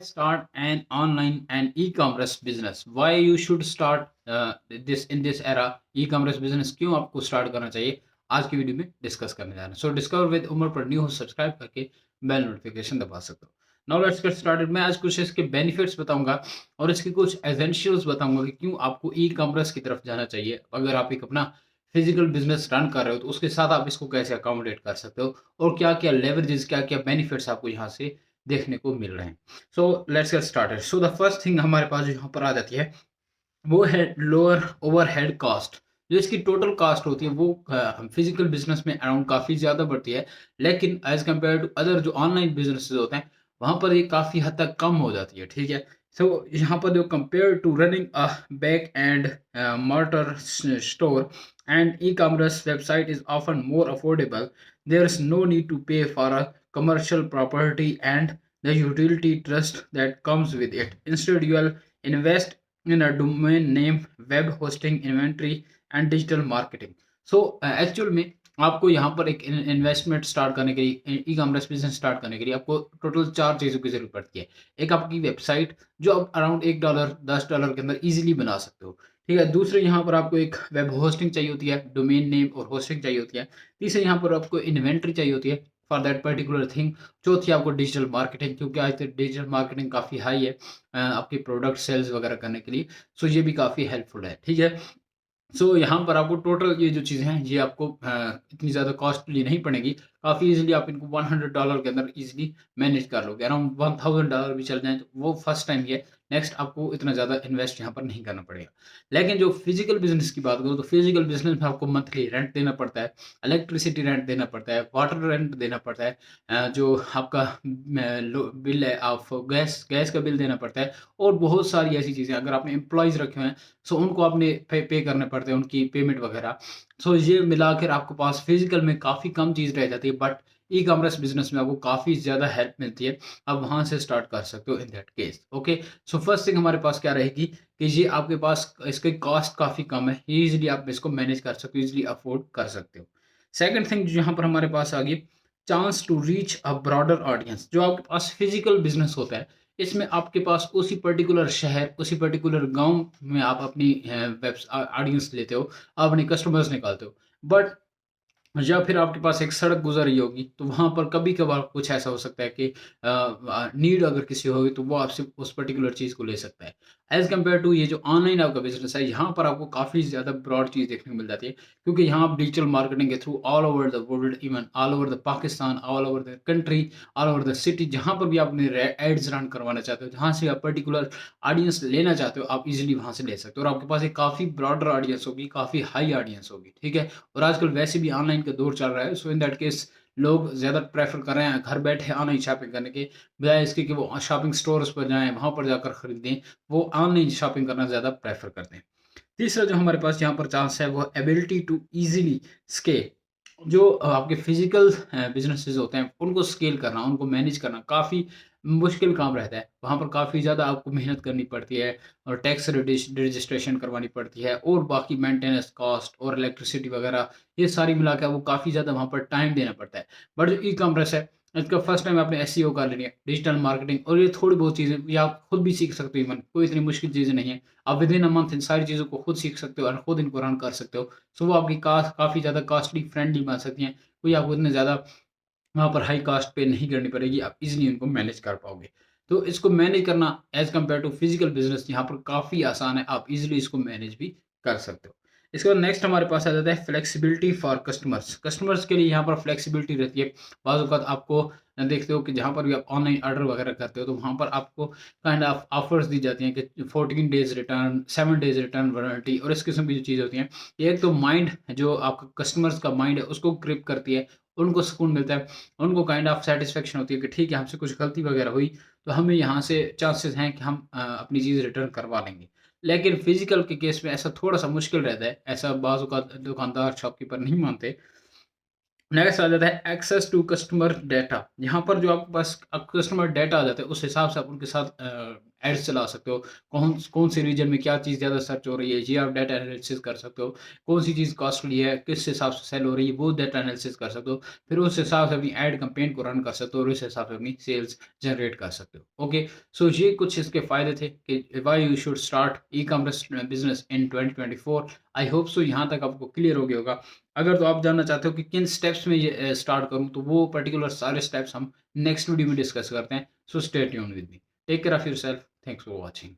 Start an online and e-commerce business. Why you should start this in this era? E-commerce business क्यों आपको start करना चाहिए? आज की वीडियो में डिस्कस करने जा रहे हैं. सो डिस्कवर विद उमर पर न्यू हो सब्सक्राइब करके बेल नोटिफिकेशन दबा सकते हो. Now let's get started. मैं आज कुछ इसके बेनिफिट्स बताऊंगा और इसके कुछ एसेंशियल्स बताऊंगा कि क्यों आपको ई कॉमर्स की तरफ जाना चाहिए. अगर आप एक अपना फिजिकल बिजनेस रन कर रहे हो तो उसके साथ आप इसको कैसे अकोमोडेट कर सकते हो और क्या क्या लेवरेजेस, क्या क्या बेनिफिट्स आपको यहाँ से देखने को मिल रहे हैं. So let's get started. So the first thing हमारे पास जो यहाँ पर आ जाती है वो है लोअर ओवरहेड कॉस्ट. जो इसकी टोटल कॉस्ट होती है वो फिजिकल बिजनेस में अराउंड काफ़ी ज़्यादा बढ़ती है, लेकिन एज कम्पेयर टू अदर जो ऑनलाइन बिजनेसेस होते हैं वहाँ पर ये काफ़ी हद तक कम हो जाती है. ठीक है. सो यहाँ पर जो compare to running a back end mortar store and e-commerce website is often more affordable. There is no need to pay for a commercial property and the utility trust that comes with it. Instead, you will invest in a domain name, web hosting, inventory and digital marketing. So actual में आपको यहाँ पर एक investment start करने के लिए, e commerce business start करने के लिए आपको टोटल चार चीज़ों की जरूरत पड़ती है. एक आपकी वेबसाइट जो आप अराउंड $1 $10 के अंदर इजीली बना सकते हो. ठीक है. दूसरे यहाँ पर आपको एक वेब होस्टिंग चाहिए होती है, डोमेन नेम और होस्टिंग चाहिए होती है. तीसरे यहाँ पर आपको इन्वेंट्री चाहिए होती है फॉर दैट पर्टिकुलर थिंग. चौथी आपको डिजिटल मार्केटिंग, क्योंकि आज तक डिजिटल मार्केटिंग काफ़ी हाई है आपकी प्रोडक्ट सेल्स वगैरह करने के लिए. सो ये भी काफ़ी हेल्पफुल है. ठीक है. सो यहाँ पर आपको टोटल ये जो चीज़ें हैं ये आपको इतनी ज़्यादा कॉस्टली नहीं पड़ेगी. काफ़ी इजीली आप इनको $100 के अंदर इजीली मैनेज कर लोगे. अराउंड $1000 भी चल जाए तो वो फर्स्ट टाइम ही है. नेक्स्ट आपको इतना ज़्यादा इन्वेस्ट यहाँ पर नहीं करना पड़ेगा. लेकिन जो फिजिकल बिजनेस की बात करूँ तो फिजिकल बिजनेस में आपको मंथली रेंट देना पड़ता है, इलेक्ट्रिसिटी रेंट देना पड़ता है, वाटर रेंट देना पड़ता है, जो आपका बिल है आप गैस का बिल देना पड़ता है और बहुत सारी ऐसी चीज़ें. अगर आपने एम्प्लॉयज़ रखे हुए हैं सो उनको आपने पे करने पड़ते हैं, उनकी पेमेंट वगैरह. सो ये मिलाकर आपके पास फिजिकल में काफ़ी कम चीज़ रह जाती है, बट ई कॉमर्स बिजनेस में आपको काफ़ी ज़्यादा हेल्प मिलती है. आप वहाँ से स्टार्ट कर सकते हो in that case. Okay. So first thing हमारे पास क्या रहेगी कि ये आपके पास इसकी कॉस्ट काफ़ी कम है, ईजिली आप इसको मैनेज कर सकते हो, ईजिली अफोर्ड कर सकते हो. सेकेंड थिंग जो यहाँ पर हमारे पास आ गई, chance to reach a broader audience. जो आपके पास फिजिकल बिजनेस होता है इसमें आपके पास उसी पर्टिकुलर शहर, उसी पर्टिकुलर गांव में आप अपनी वेब ऑडियंस लेते हो, आप अपने कस्टमर्स निकालते हो. बट या फिर आपके पास एक सड़क गुजर रही होगी तो वहाँ पर कभी कभार कुछ ऐसा हो सकता है कि नीड अगर किसी होगी तो वो आपसे उस पर्टिकुलर चीज़ को ले सकता है. एज कम्पेयर टू ये जो ऑनलाइन आपका बिजनेस है यहाँ पर आपको काफ़ी ज़्यादा ब्रॉड चीज़ देखने को मिल जाती है, क्योंकि यहाँ आप डिजिटल मार्केटिंग के through all over the world, even all over the Pakistan, all over the country, all over the city, जहाँ पर भी आप अपने एड्स रन करवाना चाहते हो, जहाँ से आप पर्टिकुलर ऑडियंस लेना चाहते हो, आप इजीली वहाँ से ले सकते हो और आपके पास एक काफ़ी ब्रॉडर ऑडियंस होगी, काफ़ी हाई ऑडियंस होगी. ठीक है. और आजकल वैसे भी ऑनलाइन का दौर चल रहा है. सो इन दैट केस लोग ज़्यादा प्रेफर कर रहे हैं घर बैठे ऑनलाइन शॉपिंग करने के बजाय इसके कि वो शॉपिंग स्टोर्स पर जाएं, वहाँ पर जाकर खरीदें. वो ऑनलाइन शॉपिंग करना ज़्यादा प्रेफर करते हैं. तीसरा जो हमारे पास यहाँ पर चांस है वो एबिलिटी टू इजीली स्केल. जो आपके फिजिकल बिजनेसेस होते हैं उनको स्केल करना, उनको मैनेज करना काफ़ी मुश्किल काम रहता है. वहाँ पर काफ़ी ज़्यादा आपको मेहनत करनी पड़ती है और टैक्स रजिस्ट्रेशन करवानी पड़ती है और बाकी मेंटेनेंस कॉस्ट और इलेक्ट्रिसिटी वगैरह ये सारी मिला कर वो काफ़ी ज़्यादा वहाँ पर टाइम देना पड़ता है. बट जो ई कॉमर्स है इसका फर्स्ट टाइम आपने एसईओ कर लेनी है, डिजिटल मार्केटिंग, और ये थोड़ी बहुत चीज़ें ये आप खुद भी सीख सकते हो. इवन कोई इतनी मुश्किल चीज़ें नहीं है. आप with in a month in सारी चीज़ों को खुद सीख सकते हो और खुद इनको रन कर सकते हो. सो वो आपकी कास्ट काफ़ी ज़्यादा कॉस्टली फ्रेंडली बन सकती हैं. कोई आपको इतने ज़्यादा वहाँ पर हाई कॉस्ट पे नहीं करनी पड़ेगी, आप इज़िली उनको मैनेज कर पाओगे. तो इसको मैनेज करना as compare to physical business यहाँ पर काफ़ी आसान है, आप इज़िली इसको मैनेज भी कर सकते हो. इसके बाद नेक्स्ट हमारे पास आ जाता है फ्लेक्सिबिलिटी फॉर कस्टमर्स. कस्टमर्स के लिए यहाँ पर फ्लेक्सिबिलिटी रहती है. बाज़ औक़ात आपको देखते हो कि जहाँ पर भी आप ऑनलाइन ऑर्डर वगैरह करते हो तो वहाँ पर आपको काइंड ऑफ ऑफर्स दी जाती हैं कि 14 days return, 7 days return warranty और इस किस्म की जो चीज़ें होती हैं. एक तो माइंड जो आपका कस्टमर्स का माइंड है उसको ग्रिप करती है, उनको सुकून मिलता है, उनको काइंड ऑफ सैटिस्फैक्शन होती है कि ठीक है हमसे कुछ गलती वगैरह हुई तो हमें यहाँ से चांसेस हैं कि हम अपनी चीज़ रिटर्न करवा लेंगे. लेकिन फिजिकल के केस में ऐसा थोड़ा सा मुश्किल रहता है, ऐसा बाज़ का दुकानदार शॉपकीपर नहीं मानते. नेक्स्ट आ जाता है एक्सेस टू कस्टमर डाटा. यहाँ पर जो आपके पास कस्टमर डाटा आ जाता है उस हिसाब से आप उनके साथ एड्स चला सकते हो, कौन से रीजन में क्या चीज़ ज़्यादा सर्च हो रही है, ये आप डाटा एनालिसिस कर सकते हो, कौन सी चीज़ कॉस्टली है, किस हिसाब से सेल हो रही है, वो डाटा एनालिसिस कर सकते हो। फिर उस हिसाब से अपनी एड कैंपेन को रन कर सकते हो और उस हिसाब से अपनी सेल्स जनरेट कर सकते हो। ओके, सो ये कुछ इसके फ़ायदे थे कि why you should start e-commerce business in 2024। I hope so यहाँ तक आपको क्लियर हो गया होगा। अगर तो आप जानना चाहते हो कि किन स्टेप्स में ये स्टार्ट करूँ, तो वो पर्टिकुलर सारे स्टेप्स हम नेक्स्ट वीडियो में डिस्कस करते हैं। So stay tuned with me. Take care of yourself. Thanks for watching.